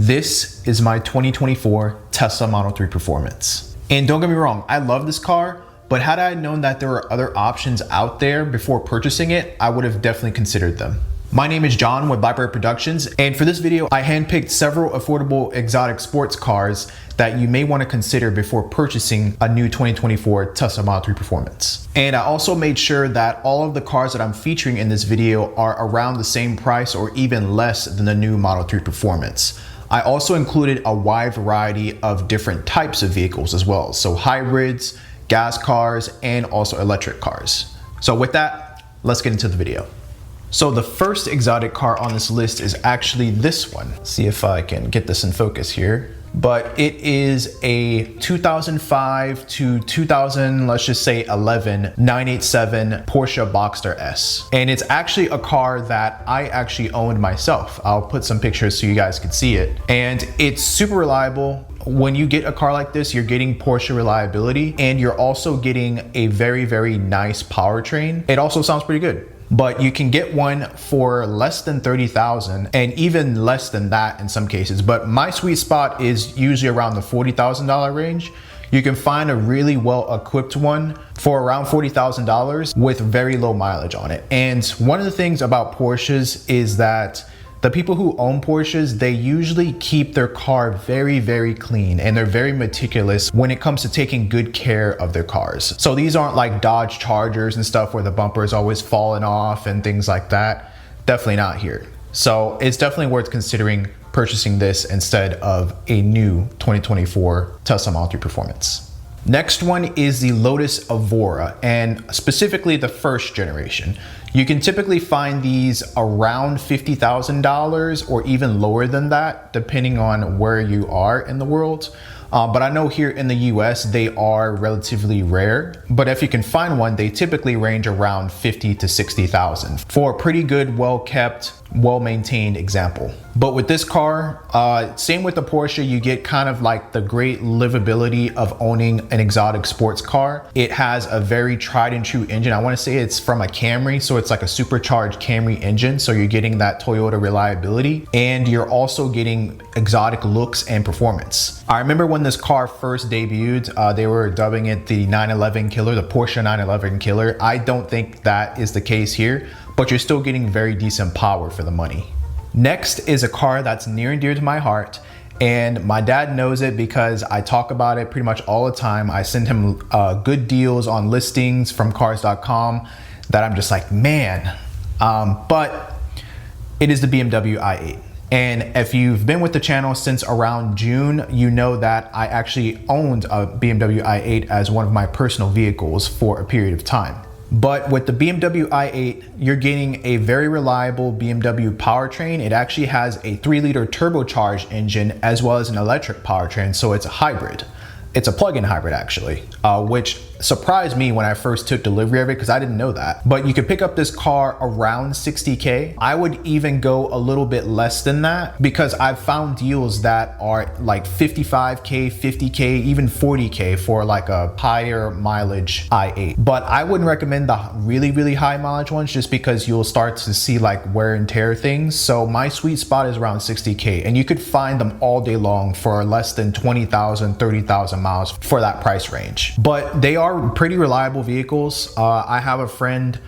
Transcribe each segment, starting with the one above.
This is my 2024 Tesla Model 3 Performance. And don't get me wrong, I love this car, but had I known that there were other options out there before purchasing it, I would have definitely considered them. My name is John with Blackberry Productions, and for this video, I handpicked several affordable exotic sports cars that you may want to consider before purchasing a new 2024 Tesla Model 3 Performance. And I also made sure that all of the cars that I'm featuring in this video are around the same price or even less than the new Model 3 Performance. I also included a wide variety of different types of vehicles as well, so hybrids, gas cars, and also electric cars. So with that, let's get into the video. So the first exotic car on this list is actually this one. Let's see if I can get this in focus here. But it is a 2005 to 2000, let's just say 11, 987 Porsche Boxster S. And it's actually a car that I actually owned myself. I'll put some pictures so you guys can see it. And it's super reliable. When you get a car like this, you're getting Porsche reliability and you're also getting a very, very nice powertrain. It also sounds pretty good. But you can get one for less than $30,000 and even less than that in some cases. But my sweet spot is usually around the $40,000 range. You can find a really well-equipped one for around $40,000 with very low mileage on it. And one of the things about Porsches is that the people who own Porsches, they usually keep their car very, very clean and they're very meticulous when it comes to taking good care of their cars. So these aren't like Dodge Chargers and stuff where the bumper is always falling off and things like that. Definitely not here. So it's definitely worth considering purchasing this instead of a new 2024 Tesla Model 3 Performance. Next one is the Lotus Evora, and specifically the first generation. You can typically find these around $50,000 or even lower than that, depending on where you are in the world. But I know here in the US, they are relatively rare. But if you can find one, they typically range around $50,000 to $60,000 for a pretty good, well-kept, well-maintained example. But with this car, same with the Porsche, you get kind of like the great livability of owning an exotic sports car. It has a very tried and true engine. I want to say it's from a Camry, so it's like a supercharged Camry engine. So you're getting that Toyota reliability and you're also getting exotic looks and performance. I remember when this car first debuted, they were dubbing it the 911 killer, the Porsche 911 killer. I don't think that is the case here, but you're still getting very decent power for the money. Next is a car that's near and dear to my heart, and my dad knows it because I talk about it pretty much all the time. I send him good deals on listings from cars.com that I'm just like, man. But it is the BMW i8. And if you've been with the channel since around June, you know that I actually owned a BMW i8 as one of my personal vehicles for a period of time. But with the BMW i8, you're getting a very reliable BMW powertrain. It actually has a 3-liter turbocharged engine as well as an electric powertrain, so it's a hybrid. It's a plug-in hybrid actually, which surprised me when I first took delivery of it because I didn't know that. But you could pick up this car around $60K. I would even go a little bit less than that because I've found deals that are like $55K, $50K, even $40K for like a higher mileage i8. But I wouldn't recommend the really, really high mileage ones just because you'll start to see like wear and tear things. So my sweet spot is around $60K, and you could find them all day long for less than 20,000, 30,000 miles for that price range. But they are pretty reliable vehicles. I have a friend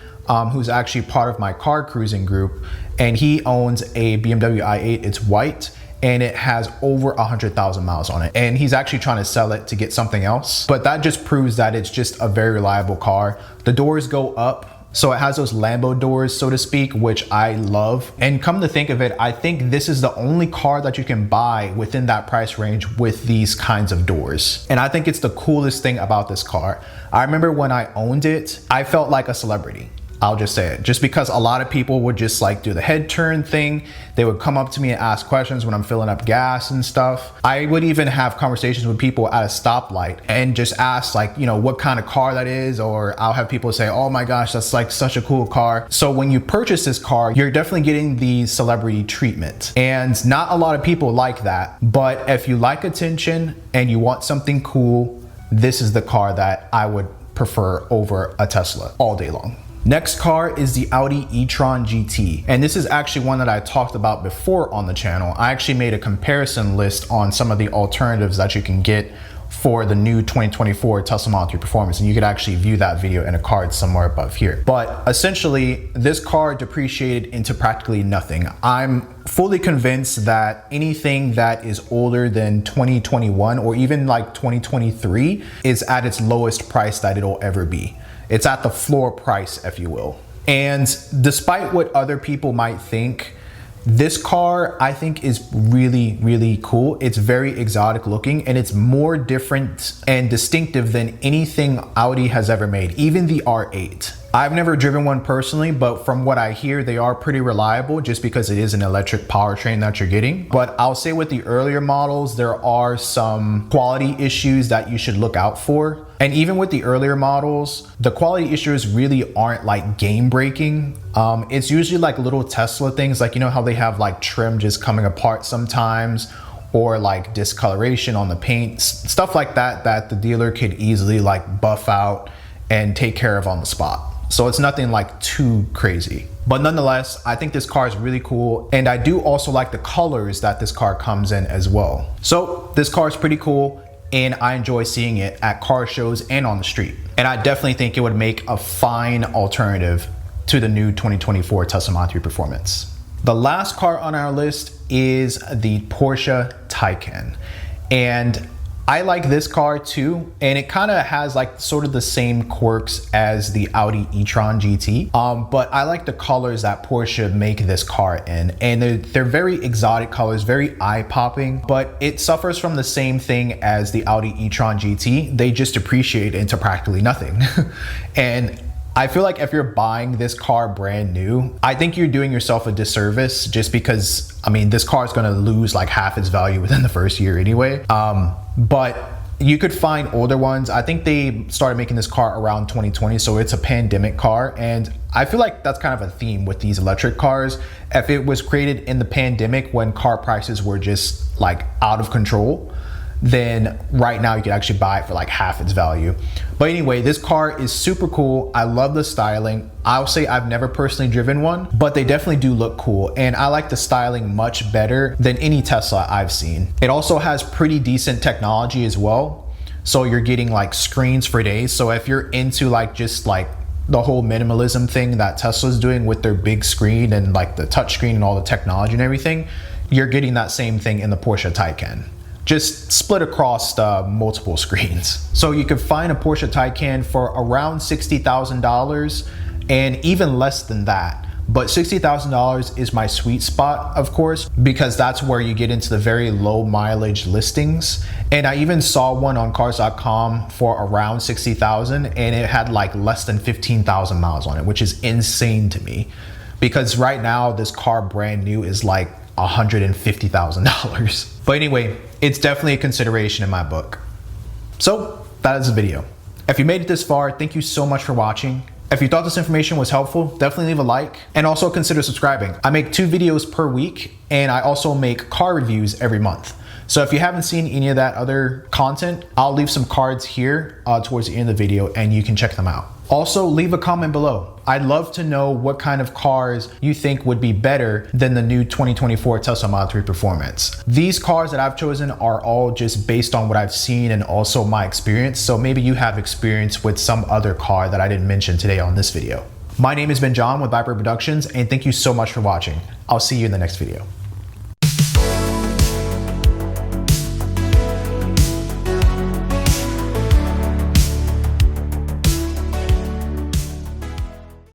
who's actually part of my car cruising group, and he owns a BMW i8. It's white and it has over 100,000 miles on it, and he's actually trying to sell it to get something else. But that just proves that it's just a very reliable car. The doors go up, so it has those Lambo doors, so to speak, which I love. And come to think of it, I think this is the only car that you can buy within that price range with these kinds of doors. And I think it's the coolest thing about this car. I remember when I owned it, I felt like a celebrity. I'll just say it, just because a lot of people would just like do the head turn thing. They would come up to me and ask questions when I'm filling up gas and stuff. I would even have conversations with people at a stoplight and just ask like, you know, what kind of car that is, or I'll have people say, oh my gosh, that's like such a cool car. So when you purchase this car, you're definitely getting the celebrity treatment, and not a lot of people like that. But if you like attention and you want something cool, this is the car that I would prefer over a Tesla all day long. Next car is the Audi e-tron GT. And this is actually one that I talked about before on the channel. I actually made a comparison list on some of the alternatives that you can get for the new 2024 Tesla Model 3 Performance, and you could actually view that video in a card somewhere above here. But essentially, this car depreciated into practically nothing. I'm fully convinced that anything that is older than 2021 or even like 2023 is at its lowest price that it'll ever be. It's at the floor price, if you will. And despite what other people might think, this car I think is really, really cool. It's very exotic looking, and it's more different and distinctive than anything Audi has ever made, even the R8. I've never driven one personally, but from what I hear, they are pretty reliable just because it is an electric powertrain that you're getting. But I'll say with the earlier models, there are some quality issues that you should look out for. And even with the earlier models, the quality issues really aren't like game breaking. It's usually like little Tesla things, like, you know how they have like trim just coming apart sometimes, or like discoloration on the paint, stuff like that, that the dealer could easily like buff out and take care of on the spot. So it's nothing like too crazy. But nonetheless, I think this car is really cool. And I do also like the colors that this car comes in as well. So this car is pretty cool, and I enjoy seeing it at car shows and on the street. And I definitely think it would make a fine alternative to the new 2024 Tesla Model 3 Performance. The last car on our list is the Porsche Taycan. And I like this car too, and it kind of has like sort of the same quirks as the Audi e-tron GT, but I like the colors that Porsche make this car in, and they're very exotic colors, very eye-popping, but it suffers from the same thing as the Audi e-tron GT. They just depreciate into practically nothing. And I feel like if you're buying this car brand new, I think you're doing yourself a disservice, just because, I mean, this car is going to lose like half its value within the first year anyway. But you could find older ones. I think they started making this car around 2020, so it's a pandemic car. And I feel like that's kind of a theme with these electric cars. If it was created in the pandemic when car prices were just like out of control, then right now you could actually buy it for like half its value. But anyway, this car is super cool. I love the styling. I'll say I've never personally driven one, but they definitely do look cool. And I like the styling much better than any Tesla I've seen. It also has pretty decent technology as well. So you're getting like screens for days. So if you're into like just like the whole minimalism thing that Tesla's doing with their big screen and like the touch screen and all the technology and everything, you're getting that same thing in the Porsche Taycan, just split across multiple screens. So you could find a Porsche Taycan for around $60,000 and even less than that. But $60,000 is my sweet spot, of course, because that's where you get into the very low mileage listings. And I even saw one on cars.com for around $60,000, and it had like less than 15,000 miles on it, which is insane to me, because right now this car brand new is like $150,000. But anyway, it's definitely a consideration in my book. So that is the video. If you made it this far, thank you so much for watching. If you thought this information was helpful, definitely leave a like, and also consider subscribing. I make 2 videos per week, and I also make car reviews every month. So if you haven't seen any of that other content, I'll leave some cards here towards the end of the video, and you can check them out. Also, leave a comment below. I'd love to know what kind of cars you think would be better than the new 2024 Tesla Model 3 Performance. These cars that I've chosen are all just based on what I've seen and also my experience. So maybe you have experience with some other car that I didn't mention today on this video. My name is Ben John with Viper Productions, and thank you so much for watching. I'll see you in the next video.